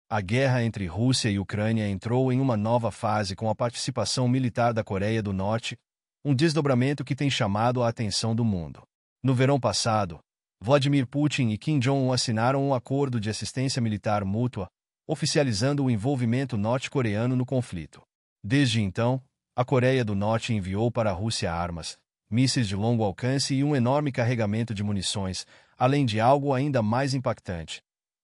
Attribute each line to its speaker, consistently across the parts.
Speaker 1: A guerra entre Rússia e Ucrânia entrou em uma nova fase com a participação militar da Coreia do Norte, um desdobramento que tem chamado a atenção do mundo. No verão passado, Vladimir Putin e Kim Jong-un assinaram um acordo de assistência militar mútua, oficializando o envolvimento norte-coreano no conflito. Desde então, a Coreia do Norte enviou para a Rússia armas, mísseis de longo alcance e um enorme carregamento de munições, além de algo ainda mais impactante: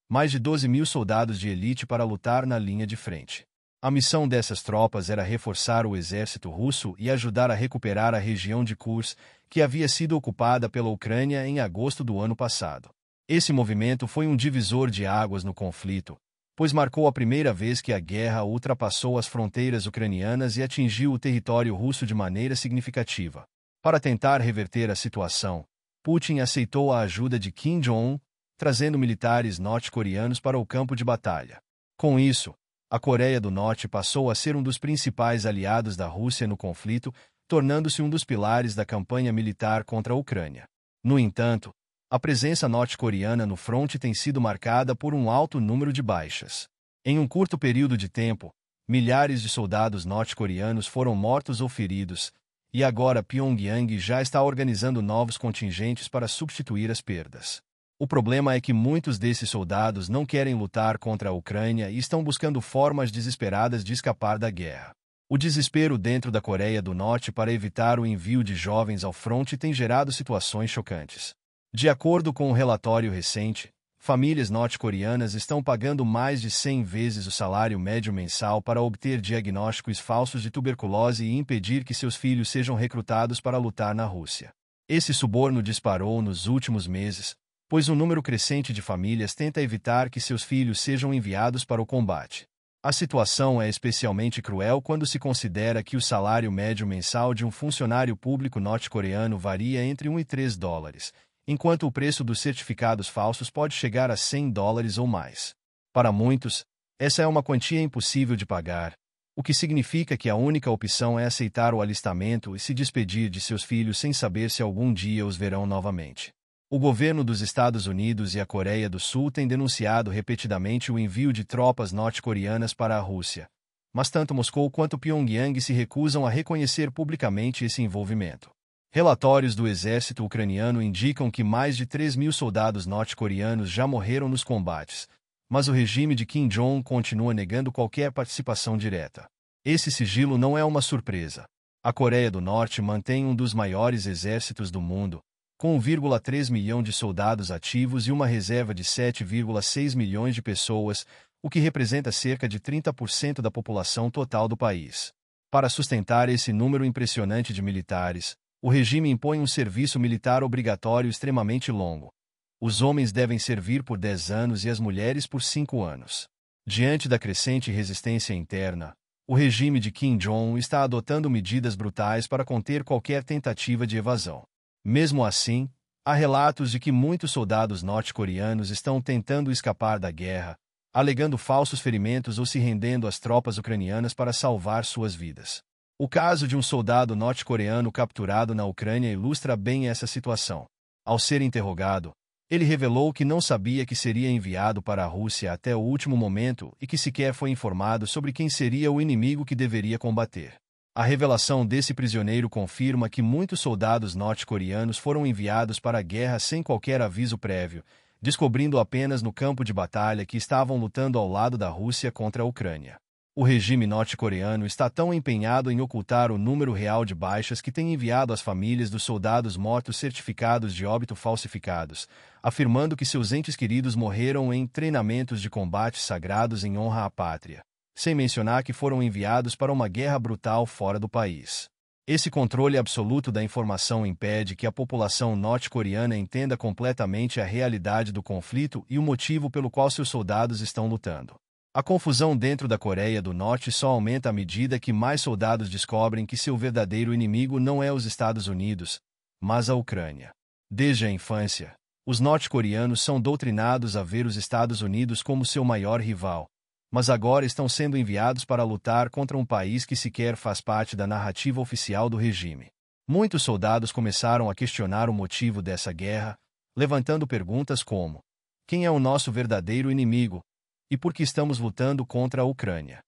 Speaker 1: mais de 12.000 soldados de elite para lutar na linha de frente. A missão dessas tropas era reforçar o exército russo e ajudar a recuperar a região de Kursk, que havia sido ocupada pela Ucrânia em agosto do ano passado. Esse movimento foi um divisor de águas no conflito, pois marcou a primeira vez que a guerra ultrapassou as fronteiras ucranianas e atingiu o território russo de maneira significativa. Para tentar reverter a situação, Putin aceitou a ajuda de Kim Jong-un, trazendo militares norte-coreanos para o campo de batalha. Com isso, a Coreia do Norte passou a ser um dos principais aliados da Rússia no conflito, tornando-se um dos pilares da campanha militar contra a Ucrânia. No entanto, a presença norte-coreana no fronte tem sido marcada por um alto número de baixas. Em um curto período de tempo, milhares de soldados norte-coreanos foram mortos ou feridos, e agora Pyongyang já está organizando novos contingentes para substituir as perdas. O problema é que muitos desses soldados não querem lutar contra a Ucrânia e estão buscando formas desesperadas de escapar da guerra. O desespero dentro da Coreia do Norte para evitar o envio de jovens ao fronte tem gerado situações chocantes. De acordo com um relatório recente, famílias norte-coreanas estão pagando mais de 100 vezes o salário médio mensal para obter diagnósticos falsos de tuberculose e impedir que seus filhos sejam recrutados para lutar na Rússia. Esse suborno disparou nos últimos meses, pois um número crescente de famílias tenta evitar que seus filhos sejam enviados para o combate. A situação é especialmente cruel quando se considera que o salário médio mensal de um funcionário público norte-coreano varia entre $1 e $3, enquanto o preço dos certificados falsos pode chegar a $100 ou mais. Para muitos, essa é uma quantia impossível de pagar, o que significa que a única opção é aceitar o alistamento e se despedir de seus filhos sem saber se algum dia os verão novamente. O governo dos Estados Unidos e a Coreia do Sul têm denunciado repetidamente o envio de tropas norte-coreanas para a Rússia, mas tanto Moscou quanto Pyongyang se recusam a reconhecer publicamente esse envolvimento. Relatórios do exército ucraniano indicam que mais de 3.000 soldados norte-coreanos já morreram nos combates, mas o regime de Kim Jong-un continua negando qualquer participação direta. Esse sigilo não é uma surpresa. A Coreia do Norte mantém um dos maiores exércitos do mundo, com 1,3 milhão de soldados ativos e uma reserva de 7,6 milhões de pessoas, o que representa cerca de 30% da população total do país. Para sustentar esse número impressionante de militares, o regime impõe um serviço militar obrigatório extremamente longo. Os homens devem servir por 10 anos e as mulheres por 5 anos. Diante da crescente resistência interna, o regime de Kim Jong-un está adotando medidas brutais para conter qualquer tentativa de evasão. Mesmo assim, há relatos de que muitos soldados norte-coreanos estão tentando escapar da guerra, alegando falsos ferimentos ou se rendendo às tropas ucranianas para salvar suas vidas. O caso de um soldado norte-coreano capturado na Ucrânia ilustra bem essa situação. Ao ser interrogado, ele revelou que não sabia que seria enviado para a Rússia até o último momento e que sequer foi informado sobre quem seria o inimigo que deveria combater. A revelação desse prisioneiro confirma que muitos soldados norte-coreanos foram enviados para a guerra sem qualquer aviso prévio, descobrindo apenas no campo de batalha que estavam lutando ao lado da Rússia contra a Ucrânia. O regime norte-coreano está tão empenhado em ocultar o número real de baixas que tem enviado às famílias dos soldados mortos certificados de óbito falsificados, afirmando que seus entes queridos morreram em treinamentos de combate sagrados em honra à pátria, sem mencionar que foram enviados para uma guerra brutal fora do país. Esse controle absoluto da informação impede que a população norte-coreana entenda completamente a realidade do conflito e o motivo pelo qual seus soldados estão lutando. A confusão dentro da Coreia do Norte só aumenta à medida que mais soldados descobrem que seu verdadeiro inimigo não é os Estados Unidos, mas a Ucrânia. Desde a infância, os norte-coreanos são doutrinados a ver os Estados Unidos como seu maior rival, mas agora estão sendo enviados para lutar contra um país que sequer faz parte da narrativa oficial do regime. Muitos soldados começaram a questionar o motivo dessa guerra, levantando perguntas como: quem é o nosso verdadeiro inimigo? e porque estamos lutando contra a Ucrânia.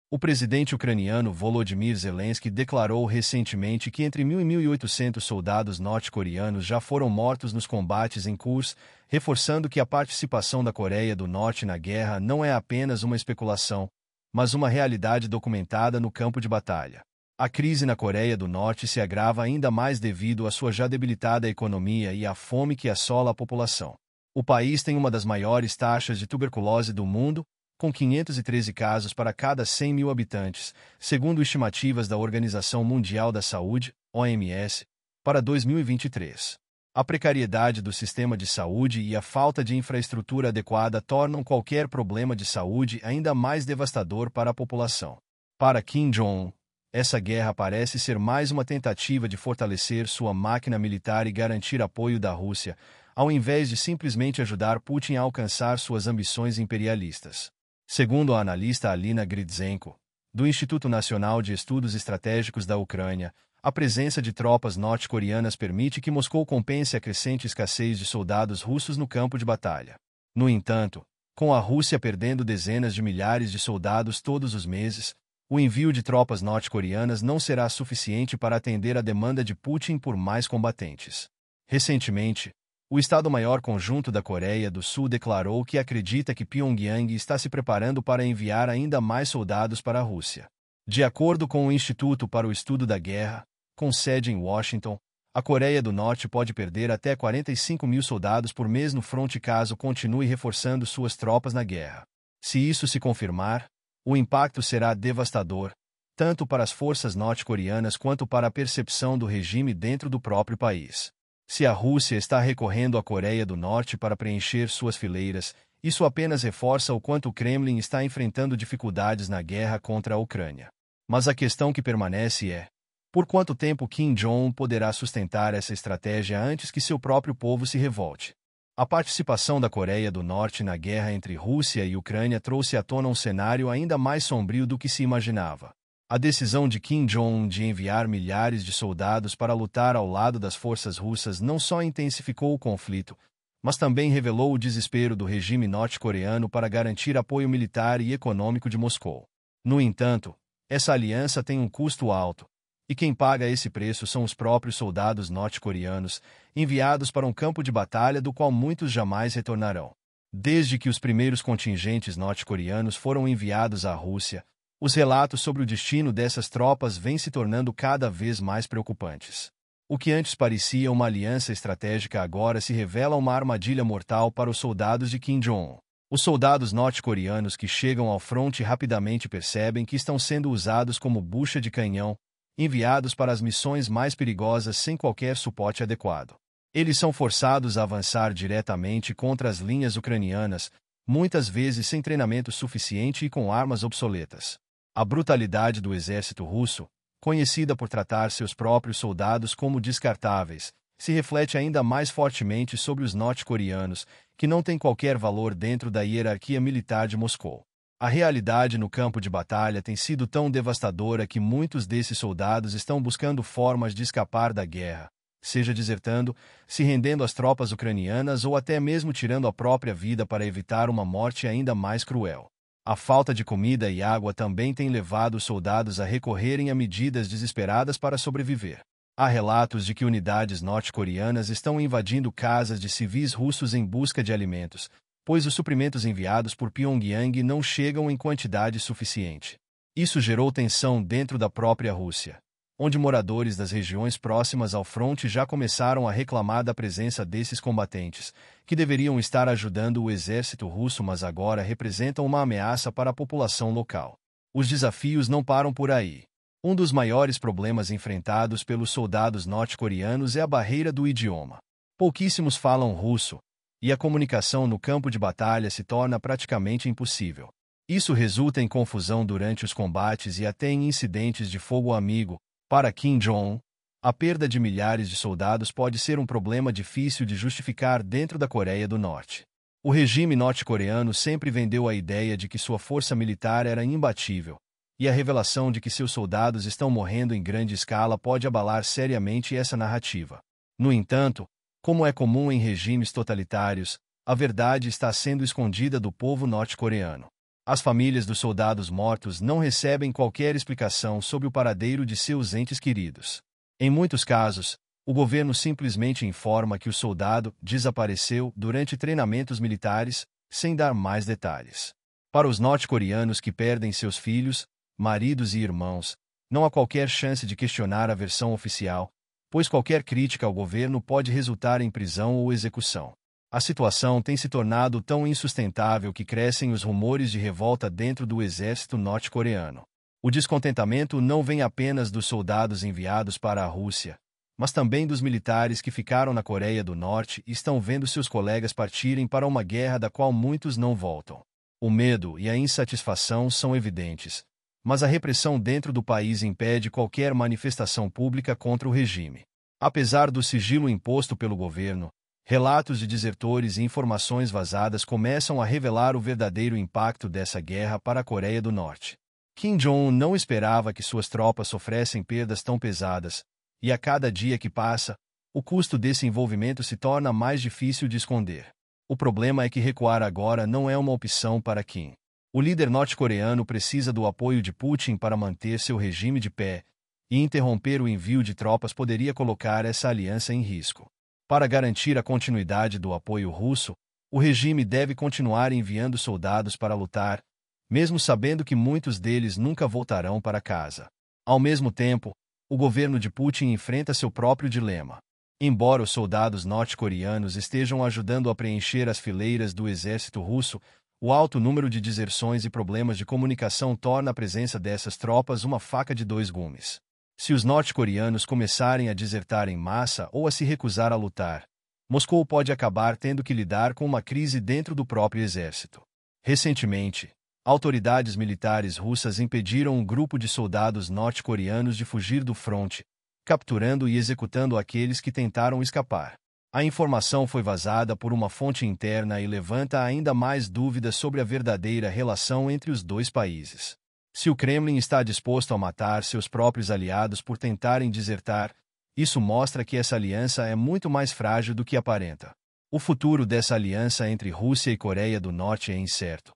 Speaker 1: O presidente ucraniano Volodymyr Zelensky declarou recentemente que entre 1.000 e 1.800 soldados norte-coreanos já foram mortos nos combates em curso, reforçando que a participação da Coreia do Norte na guerra não é apenas uma especulação, mas uma realidade documentada no campo de batalha. A crise na Coreia do Norte se agrava ainda mais devido à sua já debilitada economia e à fome que assola a população. O país tem uma das maiores taxas de tuberculose do mundo, com 513 casos para cada 100 mil habitantes, segundo estimativas da Organização Mundial da Saúde, OMS, para 2023. A precariedade do sistema de saúde e a falta de infraestrutura adequada tornam qualquer problema de saúde ainda mais devastador para a população. Para Kim Jong-un, essa guerra parece ser mais uma tentativa de fortalecer sua máquina militar e garantir apoio da Rússia, ao invés de simplesmente ajudar Putin a alcançar suas ambições imperialistas. Segundo a analista Alina Gridzenko, do Instituto Nacional de Estudos Estratégicos da Ucrânia, a presença de tropas norte-coreanas permite que Moscou compense a crescente escassez de soldados russos no campo de batalha. No entanto, com a Rússia perdendo dezenas de milhares de soldados todos os meses, o envio de tropas norte-coreanas não será suficiente para atender a demanda de Putin por mais combatentes. Recentemente, o Estado-Maior Conjunto da Coreia do Sul declarou que acredita que Pyongyang está se preparando para enviar ainda mais soldados para a Rússia. De acordo com o Instituto para o Estudo da Guerra, com sede em Washington, a Coreia do Norte pode perder até 45 mil soldados por mês no fronte caso continue reforçando suas tropas na guerra. Se isso se confirmar, o impacto será devastador, tanto para as forças norte-coreanas quanto para a percepção do regime dentro do próprio país. Se a Rússia está recorrendo à Coreia do Norte para preencher suas fileiras, isso apenas reforça o quanto o Kremlin está enfrentando dificuldades na guerra contra a Ucrânia. Mas a questão que permanece é: por quanto tempo Kim Jong-un poderá sustentar essa estratégia antes que seu próprio povo se revolte? A participação da Coreia do Norte na guerra entre Rússia e Ucrânia trouxe à tona um cenário ainda mais sombrio do que se imaginava. A decisão de Kim Jong-un de enviar milhares de soldados para lutar ao lado das forças russas não só intensificou o conflito, mas também revelou o desespero do regime norte-coreano para garantir apoio militar e econômico de Moscou. No entanto, essa aliança tem um custo alto, e quem paga esse preço são os próprios soldados norte-coreanos, enviados para um campo de batalha do qual muitos jamais retornarão. Desde que os primeiros contingentes norte-coreanos foram enviados à Rússia, os relatos sobre o destino dessas tropas vêm se tornando cada vez mais preocupantes. O que antes parecia uma aliança estratégica agora se revela uma armadilha mortal para os soldados de Kim Jong-un. Os soldados norte-coreanos que chegam ao fronte rapidamente percebem que estão sendo usados como bucha de canhão, enviados para as missões mais perigosas sem qualquer suporte adequado. Eles são forçados a avançar diretamente contra as linhas ucranianas, muitas vezes sem treinamento suficiente e com armas obsoletas. A brutalidade do exército russo, conhecida por tratar seus próprios soldados como descartáveis, se reflete ainda mais fortemente sobre os norte-coreanos, que não têm qualquer valor dentro da hierarquia militar de Moscou. A realidade no campo de batalha tem sido tão devastadora que muitos desses soldados estão buscando formas de escapar da guerra, seja desertando, se rendendo às tropas ucranianas ou até mesmo tirando a própria vida para evitar uma morte ainda mais cruel. A falta de comida e água também tem levado os soldados a recorrerem a medidas desesperadas para sobreviver. Há relatos de que unidades norte-coreanas estão invadindo casas de civis russos em busca de alimentos, pois os suprimentos enviados por Pyongyang não chegam em quantidade suficiente. Isso gerou tensão dentro da própria Rússia, onde moradores das regiões próximas ao fronte já começaram a reclamar da presença desses combatentes, que deveriam estar ajudando o exército russo mas agora representam uma ameaça para a população local. Os desafios não param por aí. Um dos maiores problemas enfrentados pelos soldados norte-coreanos é a barreira do idioma. Pouquíssimos falam russo, e a comunicação no campo de batalha se torna praticamente impossível. Isso resulta em confusão durante os combates e até em incidentes de fogo amigo. Para Kim Jong-un, a perda de milhares de soldados pode ser um problema difícil de justificar dentro da Coreia do Norte. O regime norte-coreano sempre vendeu a ideia de que sua força militar era imbatível, e a revelação de que seus soldados estão morrendo em grande escala pode abalar seriamente essa narrativa. No entanto, como é comum em regimes totalitários, a verdade está sendo escondida do povo norte-coreano. As famílias dos soldados mortos não recebem qualquer explicação sobre o paradeiro de seus entes queridos. Em muitos casos, o governo simplesmente informa que o soldado desapareceu durante treinamentos militares, sem dar mais detalhes. Para os norte-coreanos que perdem seus filhos, maridos e irmãos, não há qualquer chance de questionar a versão oficial, pois qualquer crítica ao governo pode resultar em prisão ou execução. A situação tem se tornado tão insustentável que crescem os rumores de revolta dentro do exército norte-coreano. O descontentamento não vem apenas dos soldados enviados para a Rússia, mas também dos militares que ficaram na Coreia do Norte e estão vendo seus colegas partirem para uma guerra da qual muitos não voltam. O medo e a insatisfação são evidentes, mas a repressão dentro do país impede qualquer manifestação pública contra o regime. Apesar do sigilo imposto pelo governo, relatos de desertores e informações vazadas começam a revelar o verdadeiro impacto dessa guerra para a Coreia do Norte. Kim Jong-un não esperava que suas tropas sofressem perdas tão pesadas, e a cada dia que passa, o custo desse envolvimento se torna mais difícil de esconder. O problema é que recuar agora não é uma opção para Kim. O líder norte-coreano precisa do apoio de Putin para manter seu regime de pé, e interromper o envio de tropas poderia colocar essa aliança em risco. Para garantir a continuidade do apoio russo, o regime deve continuar enviando soldados para lutar, mesmo sabendo que muitos deles nunca voltarão para casa. Ao mesmo tempo, o governo de Putin enfrenta seu próprio dilema. Embora os soldados norte-coreanos estejam ajudando a preencher as fileiras do exército russo, o alto número de deserções e problemas de comunicação torna a presença dessas tropas uma faca de dois gumes. Se os norte-coreanos começarem a desertar em massa ou a se recusar a lutar, Moscou pode acabar tendo que lidar com uma crise dentro do próprio exército. Recentemente, autoridades militares russas impediram um grupo de soldados norte-coreanos de fugir do fronte, capturando e executando aqueles que tentaram escapar. A informação foi vazada por uma fonte interna e levanta ainda mais dúvidas sobre a verdadeira relação entre os dois países. Se o Kremlin está disposto a matar seus próprios aliados por tentarem desertar, isso mostra que essa aliança é muito mais frágil do que aparenta. O futuro dessa aliança entre Rússia e Coreia do Norte é incerto.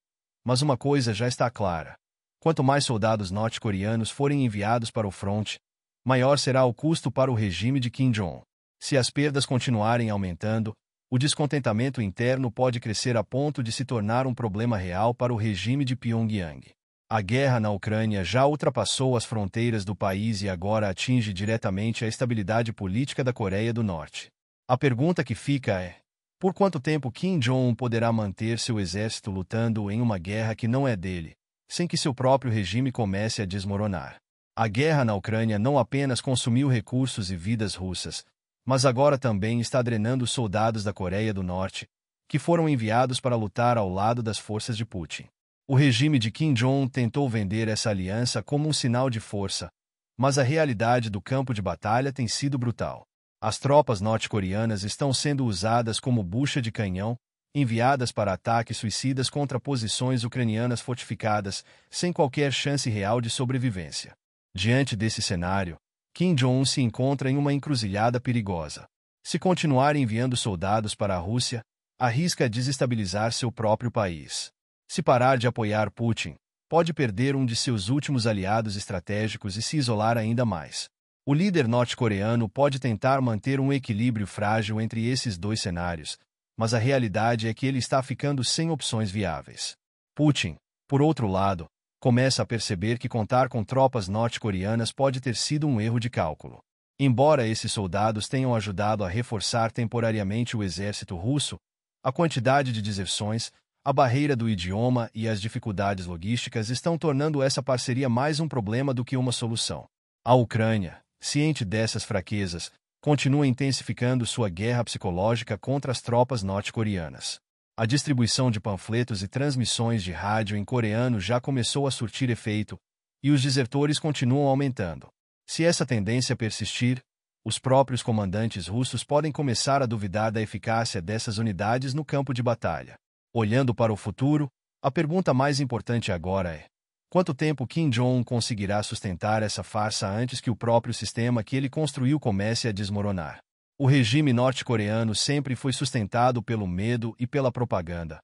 Speaker 1: Mas uma coisa já está clara. Quanto mais soldados norte-coreanos forem enviados para o fronte, maior será o custo para o regime de Kim Jong-un. Se as perdas continuarem aumentando, o descontentamento interno pode crescer a ponto de se tornar um problema real para o regime de Pyongyang. A guerra na Ucrânia já ultrapassou as fronteiras do país e agora atinge diretamente a estabilidade política da Coreia do Norte. A pergunta que fica é: por quanto tempo Kim Jong-un poderá manter seu exército lutando em uma guerra que não é dele, sem que seu próprio regime comece a desmoronar? A guerra na Ucrânia não apenas consumiu recursos e vidas russas, mas agora também está drenando os soldados da Coreia do Norte, que foram enviados para lutar ao lado das forças de Putin. O regime de Kim Jong-un tentou vender essa aliança como um sinal de força, mas a realidade do campo de batalha tem sido brutal. As tropas norte-coreanas estão sendo usadas como bucha de canhão, enviadas para ataques suicidas contra posições ucranianas fortificadas, sem qualquer chance real de sobrevivência. Diante desse cenário, Kim Jong-un se encontra em uma encruzilhada perigosa. Se continuar enviando soldados para a Rússia, arrisca desestabilizar seu próprio país. Se parar de apoiar Putin, pode perder um de seus últimos aliados estratégicos e se isolar ainda mais. O líder norte-coreano pode tentar manter um equilíbrio frágil entre esses dois cenários, mas a realidade é que ele está ficando sem opções viáveis. Putin, por outro lado, começa a perceber que contar com tropas norte-coreanas pode ter sido um erro de cálculo. Embora esses soldados tenham ajudado a reforçar temporariamente o exército russo, a quantidade de deserções, a barreira do idioma e as dificuldades logísticas estão tornando essa parceria mais um problema do que uma solução. A Ucrânia, ciente dessas fraquezas, continua intensificando sua guerra psicológica contra as tropas norte-coreanas. A distribuição de panfletos e transmissões de rádio em coreano já começou a surtir efeito, e os desertores continuam aumentando. Se essa tendência persistir, os próprios comandantes russos podem começar a duvidar da eficácia dessas unidades no campo de batalha. Olhando para o futuro, a pergunta mais importante agora é: quanto tempo Kim Jong-un conseguirá sustentar essa farsa antes que o próprio sistema que ele construiu comece a desmoronar? O regime norte-coreano sempre foi sustentado pelo medo e pela propaganda,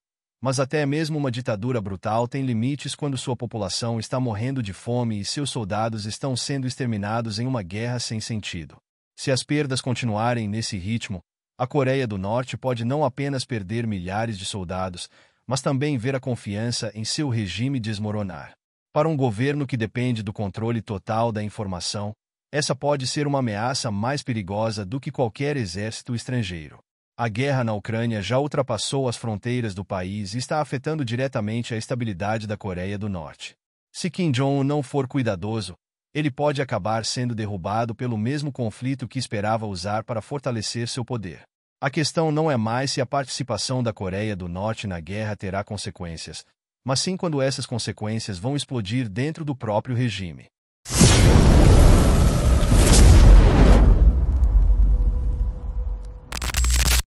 Speaker 1: Mas até mesmo uma ditadura brutal tem limites quando sua população está morrendo de fome e seus soldados estão sendo exterminados em uma guerra sem sentido. Se as perdas continuarem nesse ritmo, a Coreia do Norte pode não apenas perder milhares de soldados, mas também ver a confiança em seu regime desmoronar. Para um governo que depende do controle total da informação, essa pode ser uma ameaça mais perigosa do que qualquer exército estrangeiro. A guerra na Ucrânia já ultrapassou as fronteiras do país e está afetando diretamente a estabilidade da Coreia do Norte. Se Kim Jong-un não for cuidadoso, ele pode acabar sendo derrubado pelo mesmo conflito que esperava usar para fortalecer seu poder. A questão não é mais se a participação da Coreia do Norte na guerra terá consequências, mas sim quando essas consequências vão explodir dentro do próprio regime.